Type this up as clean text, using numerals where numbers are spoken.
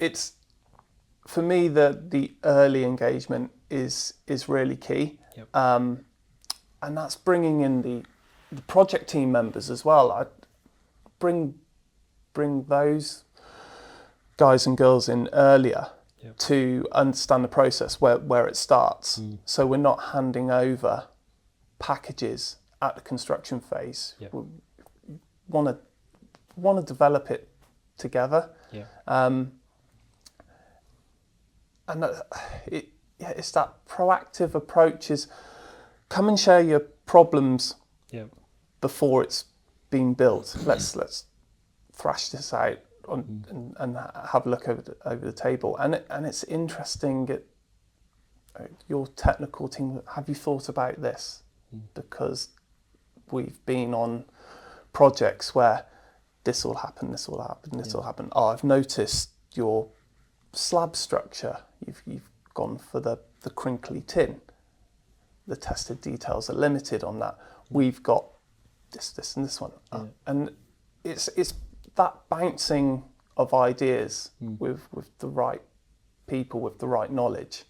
it's for me the early engagement is really key. Yep. And that's bringing in the project team members as well. I bring those guys and girls in earlier to understand the process where it starts. So we're not handing over packages at the construction phase. We want to develop it together. And it's that proactive approach is come and share your problems before it's been built. Let's thrash this out and have a look over the table. And it's interesting. Your technical team, have you thought about this? Because we've been on projects where this will happen, this will happen, this will happen. Oh, I've noticed your slab structure. You've gone for the crinkly tin. The tested details are limited on that. We've got this and this one. And it's that bouncing of ideas with the right people, with the right knowledge.